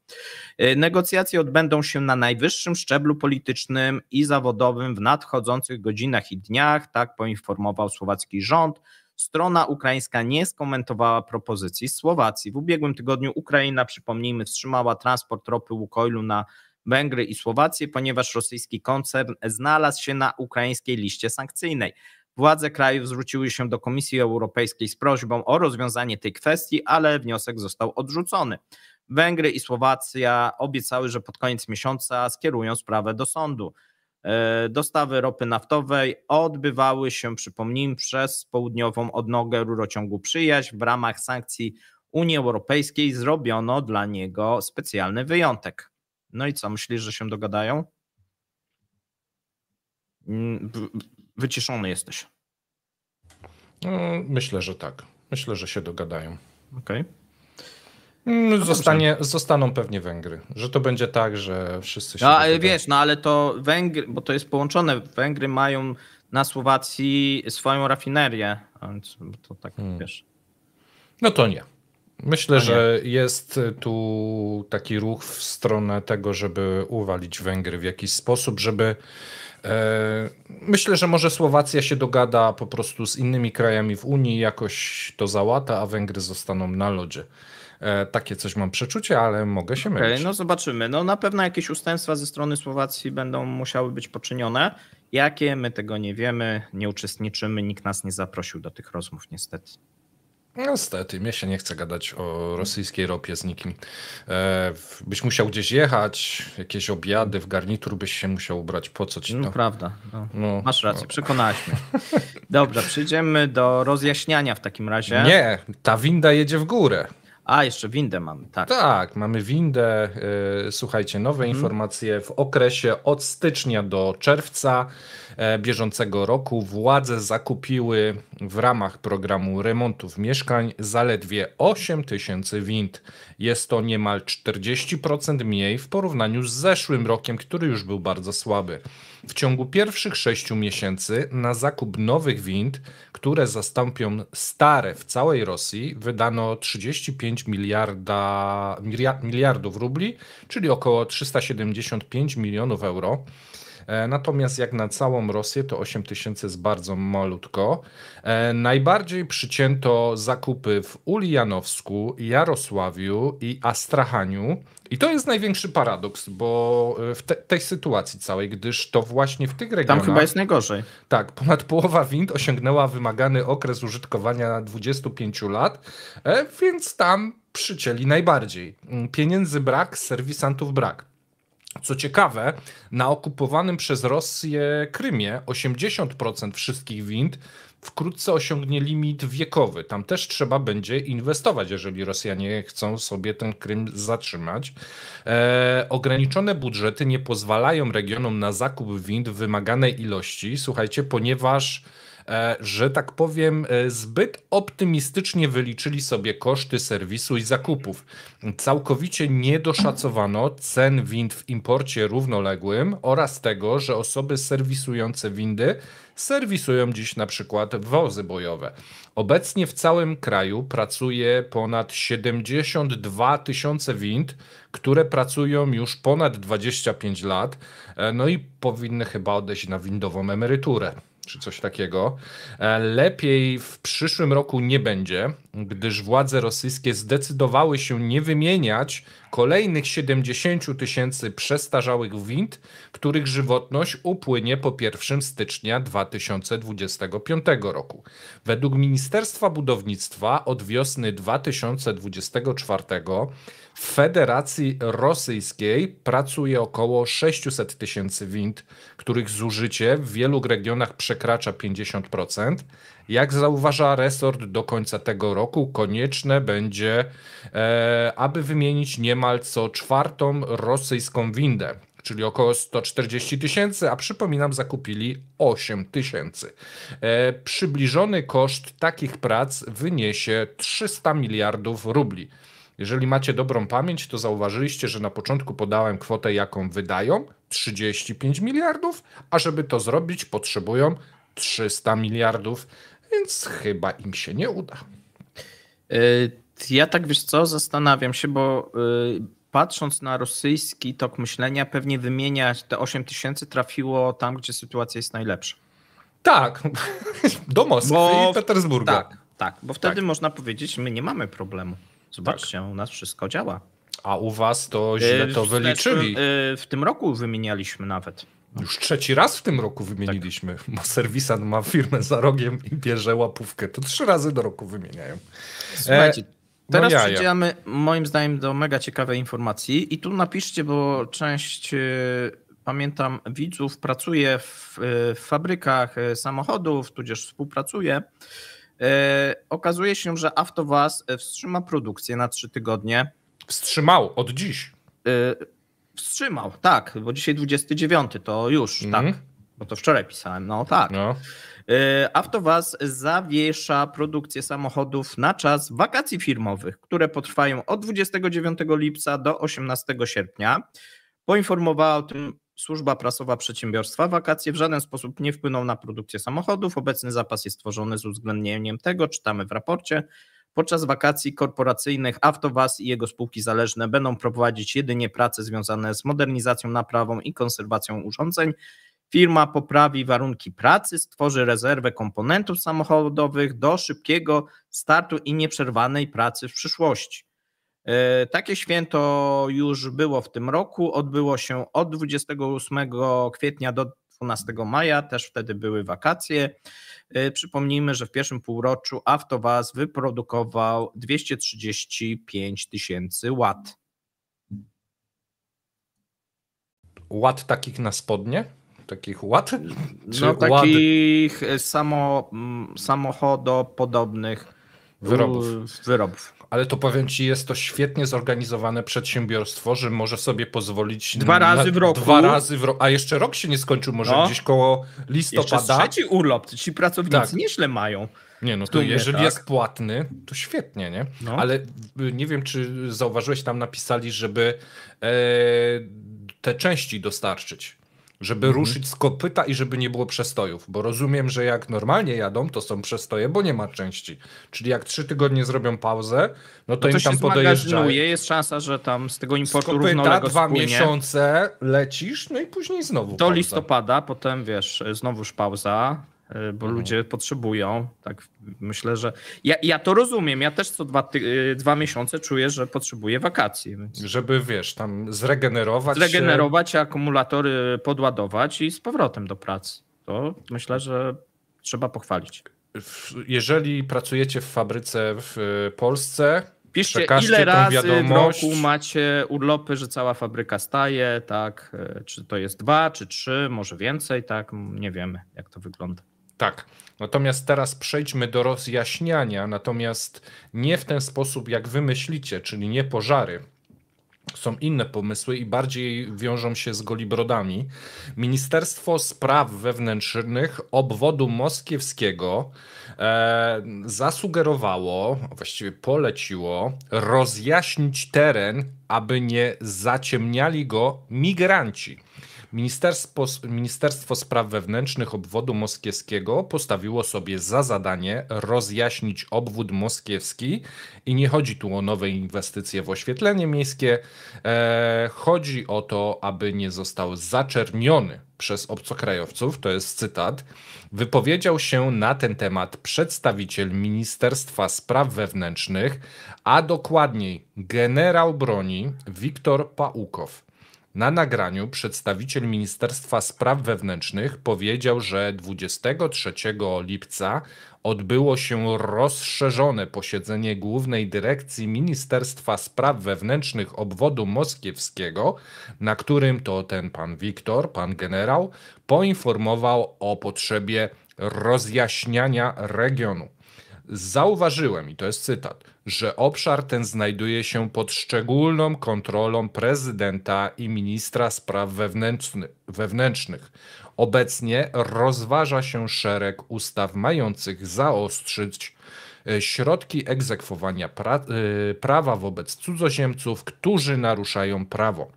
Negocjacje odbędą się na najwyższym szczeblu politycznym i zawodowym w nadchodzących godzinach i dniach, tak poinformował słowacki rząd. Strona ukraińska nie skomentowała propozycji Słowacji. W ubiegłym tygodniu Ukraina, przypomnijmy, wstrzymała transport ropy Łukoilu na Węgry i Słowację, ponieważ rosyjski koncern znalazł się na ukraińskiej liście sankcyjnej. Władze kraju zwróciły się do Komisji Europejskiej z prośbą o rozwiązanie tej kwestii, ale wniosek został odrzucony. Węgry i Słowacja obiecały, że pod koniec miesiąca skierują sprawę do sądu. Dostawy ropy naftowej odbywały się, przypomnijmy, przez południową odnogę rurociągu Przyjaźń. W ramach sankcji Unii Europejskiej zrobiono dla niego specjalny wyjątek. No i co, myślisz, że się dogadają? Wyciszony jesteś. Myślę, że tak. Myślę, że się dogadają. Okej. Zostaną pewnie Węgry, że to będzie tak, że wszyscy się... No ale wiesz, no ale to Węgry, bo to jest połączone, Węgry mają na Słowacji swoją rafinerię, więc to tak wiesz. No to nie. Myślę, że jest tu taki ruch w stronę tego, żeby uwalić Węgry w jakiś sposób, żeby... Myślę, że może Słowacja się dogada po prostu z innymi krajami w Unii, jakoś to załata, a Węgry zostaną na lodzie. Takie coś mam przeczucie, ale mogę się mylić. No zobaczymy. No na pewno jakieś ustępstwa ze strony Słowacji będą musiały być poczynione. Jakie? My tego nie wiemy, nie uczestniczymy, nikt nas nie zaprosił do tych rozmów niestety. Niestety, mnie się nie chce gadać o rosyjskiej ropie z nikim. Byś musiał gdzieś jechać, jakieś obiady, w garnitur byś się musiał ubrać, po co ci to? No prawda, masz rację, przekonałeś mnie. Dobrze, przejdziemy do rozjaśniania w takim razie. Nie, ta winda jedzie w górę. A, jeszcze windę mamy, tak. Tak, mamy windę. Słuchajcie, nowe informacje. W okresie od stycznia do czerwca bieżącego roku władze zakupiły w ramach programu remontów mieszkań zaledwie 8 tysięcy wind. Jest to niemal 40% mniej w porównaniu z zeszłym rokiem, który już był bardzo słaby. W ciągu pierwszych 6 miesięcy na zakup nowych wind, które zastąpią stare w całej Rosji, wydano 35 miliardów rubli, czyli około 375 milionów euro. Natomiast jak na całą Rosję to 8 tysięcy jest bardzo malutko. Najbardziej przycięto zakupy w Ulijanowsku, Jarosławiu i Astrachaniu. I to jest największy paradoks, bo w tej sytuacji całej, gdyż to właśnie w tych regionach... Tam chyba jest najgorzej. Tak, ponad połowa wind osiągnęła wymagany okres użytkowania 25 lat, więc tam przycięli najbardziej. Pieniędzy brak, serwisantów brak. Co ciekawe, na okupowanym przez Rosję Krymie 80% wszystkich wind wkrótce osiągnie limit wiekowy. Tam też trzeba będzie inwestować, jeżeli Rosjanie chcą sobie ten Krym zatrzymać. Ograniczone budżety nie pozwalają regionom na zakup wind w wymaganej ilości, słuchajcie, ponieważ że tak powiem, zbyt optymistycznie wyliczyli sobie koszty serwisu i zakupów. Całkowicie nie doszacowano cen wind w imporcie równoległym oraz tego, że osoby serwisujące windy serwisują dziś na przykład wozy bojowe. Obecnie w całym kraju pracuje ponad 72 tysiące wind, które pracują już ponad 25 lat, no i powinny chyba odejść na windową emeryturę, czy coś takiego. Lepiej w przyszłym roku nie będzie, gdyż władze rosyjskie zdecydowały się nie wymieniać kolejnych 70 tysięcy przestarzałych wind, których żywotność upłynie po 1 stycznia 2025 roku. Według Ministerstwa Budownictwa od wiosny 2024 w Federacji Rosyjskiej pracuje około 600 tysięcy wind, których zużycie w wielu regionach przekracza 50%. Jak zauważa resort, do końca tego roku konieczne będzie, aby wymienić niemal co czwartą rosyjską windę, czyli około 140 tysięcy, a przypominam, zakupili 8 tysięcy. Przybliżony koszt takich prac wyniesie 300 miliardów rubli. Jeżeli macie dobrą pamięć, to zauważyliście, że na początku podałem kwotę, jaką wydają, 35 miliardów, a żeby to zrobić, potrzebują 300 miliardów, więc chyba im się nie uda. Ja tak, wiesz co, zastanawiam się, bo patrząc na rosyjski tok myślenia, pewnie wymieniać te 8 tysięcy trafiło tam, gdzie sytuacja jest najlepsza. Tak, do Moskwy i Petersburga. Tak, bo wtedy można powiedzieć, my nie mamy problemu. Zobaczcie, u nas wszystko działa. A u was to źle to wyliczyli. W tym roku wymienialiśmy nawet. Już 3. raz w tym roku wymieniliśmy, bo serwisant ma firmę za rogiem i bierze łapówkę. To 3 razy do roku wymieniają. Słuchajcie, teraz przejdziemy moim zdaniem do mega ciekawej informacji i tu napiszcie, bo część, pamiętam, widzów pracuje w fabrykach samochodów, tudzież współpracuje. Okazuje się, że AvtoVAZ wstrzyma produkcję na 3 tygodnie. Wstrzymał od dziś. Wstrzymał, tak, bo dzisiaj 29, to już, tak, bo to wczoraj pisałem, no tak. No. Avtovaz zawiesza produkcję samochodów na czas wakacji firmowych, które potrwają od 29 lipca do 18 sierpnia. Poinformowała o tym służba prasowa przedsiębiorstwa. Wakacje w żaden sposób nie wpłyną na produkcję samochodów. Obecny zapas jest tworzony z uwzględnieniem tego, czytamy w raporcie. Podczas wakacji korporacyjnych Avtovaz i jego spółki zależne będą prowadzić jedynie prace związane z modernizacją, naprawą i konserwacją urządzeń. Firma poprawi warunki pracy, stworzy rezerwę komponentów samochodowych do szybkiego startu i nieprzerwanej pracy w przyszłości. Takie święto już było w tym roku, odbyło się od 28 kwietnia do 12 maja, też wtedy były wakacje. Przypomnijmy, że w pierwszym półroczu Avtovaz wyprodukował 235 000 watt. Ład takich na spodnie? Takich ład? No takich samochodopodobnych wyrobów. Ale to powiem ci, jest to świetnie zorganizowane przedsiębiorstwo, że może sobie pozwolić 2 razy w roku. 2 razy w roku. A jeszcze rok się nie skończył, może gdzieś koło listopada. Jeszcze trzeci urlop, ci pracownicy nieźle mają. Nie, no to jeżeli jest płatny, to świetnie, nie? No. Ale nie wiem, czy zauważyłeś, tam napisali, żeby te części dostarczyć. Żeby ruszyć z kopyta i żeby nie było przestojów, bo rozumiem, że jak normalnie jadą, to są przestoje, bo nie ma części. Czyli jak 3 tygodnie zrobią pauzę, no to im tam podojeżdżają. Jest szansa, że tam z tego importu z kopyta równoległego 2 spłynie. miesiące lecisz, no i później znowu do listopada, potem wiesz, znowuż pauza, bo ludzie potrzebują. Tak myślę, że ja to rozumiem. Ja też co 2 miesiące czuję, że potrzebuję wakacji. Więc... Żeby wiesz, tam zregenerować się, akumulatory podładować i z powrotem do pracy. To myślę, że trzeba pochwalić. Jeżeli pracujecie w fabryce w Polsce, piszcie, ile razy w roku macie urlopy, że cała fabryka staje, tak? Czy to jest 2, czy 3, może więcej, tak? Nie wiemy, jak to wygląda. Tak, natomiast teraz przejdźmy do rozjaśniania, natomiast nie w ten sposób, jak wy myślicie, czyli nie pożary. Są inne pomysły i bardziej wiążą się z golibrodami. Ministerstwo Spraw Wewnętrznych obwodu moskiewskiego zasugerowało, właściwie poleciło, rozjaśnić teren, aby nie zaciemniali go migranci. Ministerstwo Spraw Wewnętrznych obwodu moskiewskiego postawiło sobie za zadanie rozjaśnić obwód moskiewski i nie chodzi tu o nowe inwestycje w oświetlenie miejskie, chodzi o to, aby nie został zaczerniony przez obcokrajowców, to jest cytat. Wypowiedział się na ten temat przedstawiciel Ministerstwa Spraw Wewnętrznych, a dokładniej generał broni Wiktor Paukow. Na nagraniu przedstawiciel Ministerstwa Spraw Wewnętrznych powiedział, że 23 lipca odbyło się rozszerzone posiedzenie Głównej Dyrekcji Ministerstwa Spraw Wewnętrznych obwodu moskiewskiego, na którym to ten pan Wiktor, pan generał, poinformował o potrzebie rozjaśniania regionu. Zauważyłem, i to jest cytat, że obszar ten znajduje się pod szczególną kontrolą prezydenta i ministra spraw wewnętrznych. Obecnie rozważa się szereg ustaw mających zaostrzyć środki egzekwowania prawa wobec cudzoziemców, którzy naruszają prawo.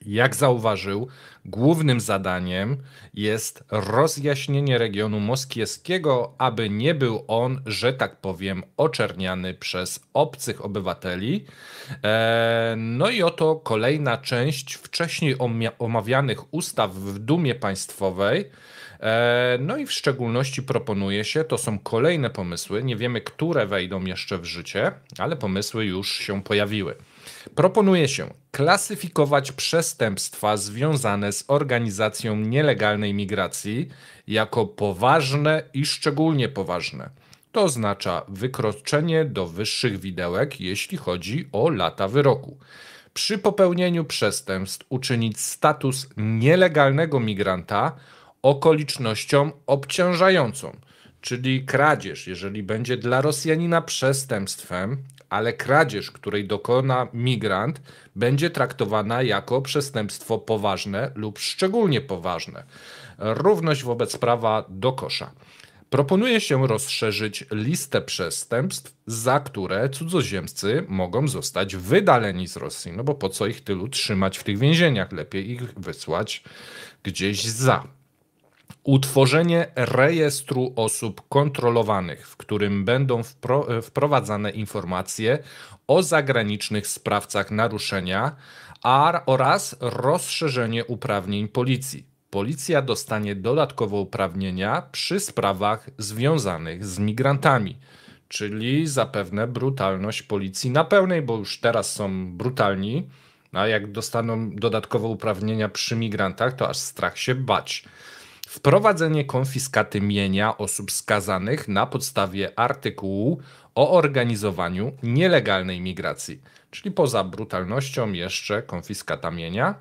Jak zauważył, głównym zadaniem jest rozjaśnienie regionu moskiewskiego, aby nie był on, że tak powiem, oczerniany przez obcych obywateli. No i oto kolejna część wcześniej omawianych ustaw w Dumie Państwowej. No i w szczególności proponuje się, to są kolejne pomysły, nie wiemy, które wejdą jeszcze w życie, ale pomysły już się pojawiły. Proponuje się klasyfikować przestępstwa związane z organizacją nielegalnej migracji jako poważne i szczególnie poważne. To oznacza wykroczenie do wyższych widełek, jeśli chodzi o lata wyroku. Przy popełnieniu przestępstw uczynić status nielegalnego migranta okolicznością obciążającą. Czyli kradzież, jeżeli będzie dla Rosjanina przestępstwem, ale kradzież, której dokona migrant, będzie traktowana jako przestępstwo poważne lub szczególnie poważne. Równość wobec prawa do kosza. Proponuje się rozszerzyć listę przestępstw, za które cudzoziemcy mogą zostać wydaleni z Rosji. No bo po co ich tylu trzymać w tych więzieniach? Lepiej ich wysłać gdzieś za. Utworzenie rejestru osób kontrolowanych, w którym będą wprowadzane informacje o zagranicznych sprawcach naruszenia oraz rozszerzenie uprawnień policji. Policja dostanie dodatkowe uprawnienia przy sprawach związanych z migrantami, czyli zapewne brutalność policji na pełnej, bo już teraz są brutalni, a jak dostaną dodatkowe uprawnienia przy migrantach, to aż strach się bać. Wprowadzenie konfiskaty mienia osób skazanych na podstawie artykułu o organizowaniu nielegalnej migracji, czyli poza brutalnością jeszcze konfiskata mienia.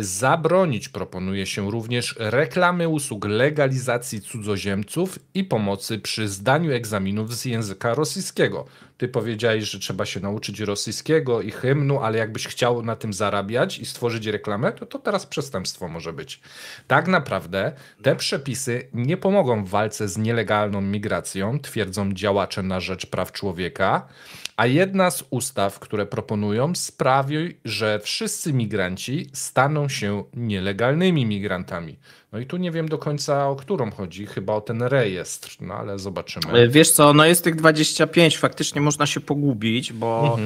Zabronić proponuje się również reklamy usług legalizacji cudzoziemców i pomocy przy zdaniu egzaminów z języka rosyjskiego. Ty powiedziałeś, że trzeba się nauczyć rosyjskiego i hymnu, ale jakbyś chciał na tym zarabiać i stworzyć reklamę, to teraz przestępstwo może być. Tak naprawdę te przepisy nie pomogą w walce z nielegalną migracją, twierdzą działacze na rzecz praw człowieka, a jedna z ustaw, które proponują, sprawi, że wszyscy migranci staną się nielegalnymi migrantami. No i tu nie wiem do końca, o którą chodzi, chyba o ten rejestr, no ale zobaczymy. Wiesz co, no jest tych 25, faktycznie można się pogubić, bo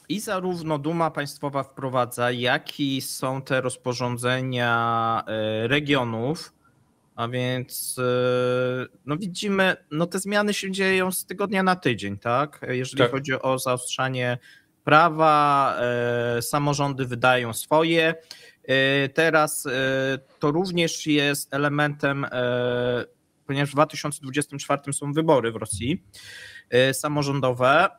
i zarówno Duma Państwowa wprowadza, jak i są te rozporządzenia regionów, a więc no widzimy, no te zmiany się dzieją z tygodnia na tydzień, tak? Jeżeli chodzi o zaostrzanie prawa, samorządy wydają swoje. Teraz to również jest elementem, ponieważ w 2024 są wybory w Rosji samorządowe,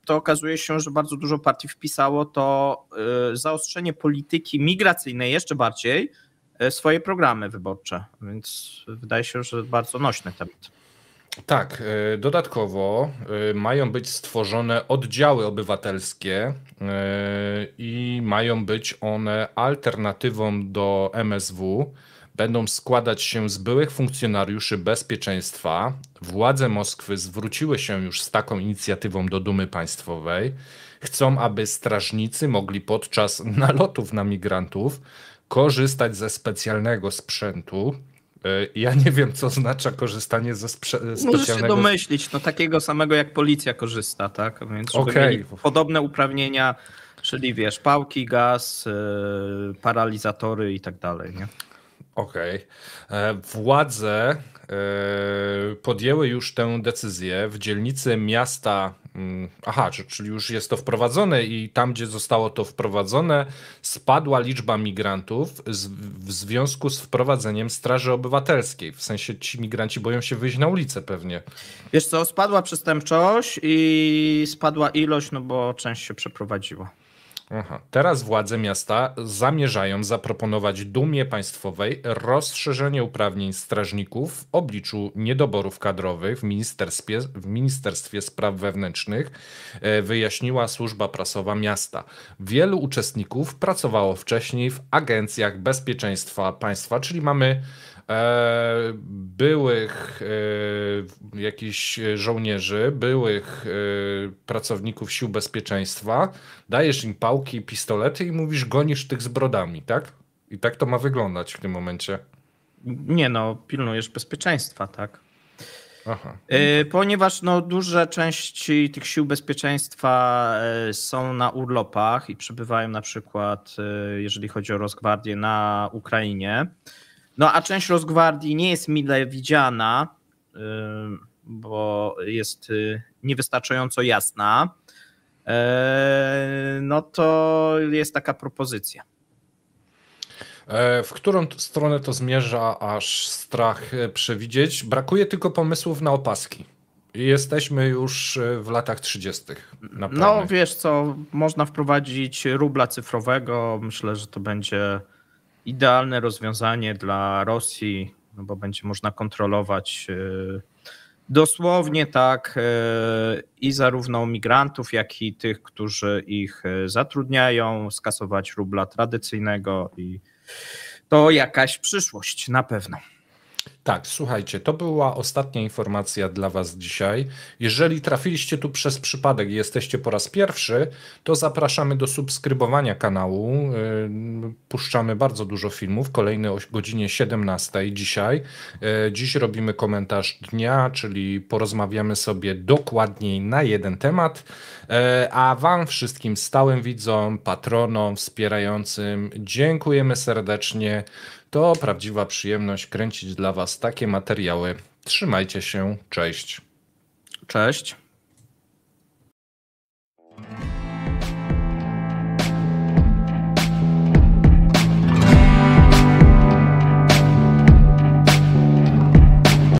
to okazuje się, że bardzo dużo partii wpisało to zaostrzenie polityki migracyjnej jeszcze bardziej swoje programy wyborcze, więc wydaje się, że bardzo nośny temat. Tak, dodatkowo mają być stworzone oddziały obywatelskie i mają być one alternatywą do MSW. Będą składać się z byłych funkcjonariuszy bezpieczeństwa. Władze Moskwy zwróciły się już z taką inicjatywą do Dumy Państwowej. Chcą, aby strażnicy mogli podczas nalotów na migrantów korzystać ze specjalnego sprzętu. Ja nie wiem, co oznacza korzystanie ze specjalnego... Możesz się domyślić, no takiego samego jak policja korzysta, tak? Więc żeby mieli podobne uprawnienia, czyli wiesz, pałki, gaz, paralizatory i tak dalej, nie? Okej. Władze podjęły już tę decyzję w dzielnicy miasta. Aha, czyli już jest to wprowadzone i tam, gdzie zostało to wprowadzone, spadła liczba migrantów w związku z wprowadzeniem Straży Obywatelskiej. W sensie ci migranci boją się wyjść na ulicę pewnie. Wiesz co, spadła przestępczość i spadła ilość, no bo część się przeprowadziła. Aha. Teraz władze miasta zamierzają zaproponować Dumie Państwowej rozszerzenie uprawnień strażników w obliczu niedoborów kadrowych w Ministerstwie Spraw Wewnętrznych, wyjaśniła służba prasowa miasta. Wielu uczestników pracowało wcześniej w agencjach bezpieczeństwa państwa, czyli mamy byłych jakichś żołnierzy, byłych pracowników sił bezpieczeństwa, dajesz im pałki, pistolety i mówisz, gonisz tych z brodami, tak? I tak to ma wyglądać w tym momencie. Nie no, pilnujesz bezpieczeństwa, tak? Aha. Ponieważ no, duże części tych sił bezpieczeństwa są na urlopach i przebywają na przykład, jeżeli chodzi o Rosgwardię, na Ukrainie. No a część Rosgwardii nie jest mile widziana, bo jest niewystarczająco jasna, no to jest taka propozycja. W którą stronę to zmierza, aż strach przewidzieć? Brakuje tylko pomysłów na opaski. I jesteśmy już w latach 30. No wiesz co, można wprowadzić rubla cyfrowego. Myślę, że to będzie idealne rozwiązanie dla Rosji. no bo będzie można kontrolować dosłownie tak i zarówno migrantów, jak i tych, którzy ich zatrudniają, skasować rubla tradycyjnego i to jakaś przyszłość na pewno. Tak, słuchajcie, to była ostatnia informacja dla Was dzisiaj. Jeżeli trafiliście tu przez przypadek i jesteście po raz pierwszy, to zapraszamy do subskrybowania kanału. Puszczamy bardzo dużo filmów, kolejny o godzinie 17 dzisiaj. Dziś robimy komentarz dnia, czyli porozmawiamy sobie dokładniej na jeden temat. A Wam wszystkim stałym widzom, patronom, wspierającym dziękujemy serdecznie. To prawdziwa przyjemność kręcić dla Was takie materiały. Trzymajcie się, cześć. Cześć.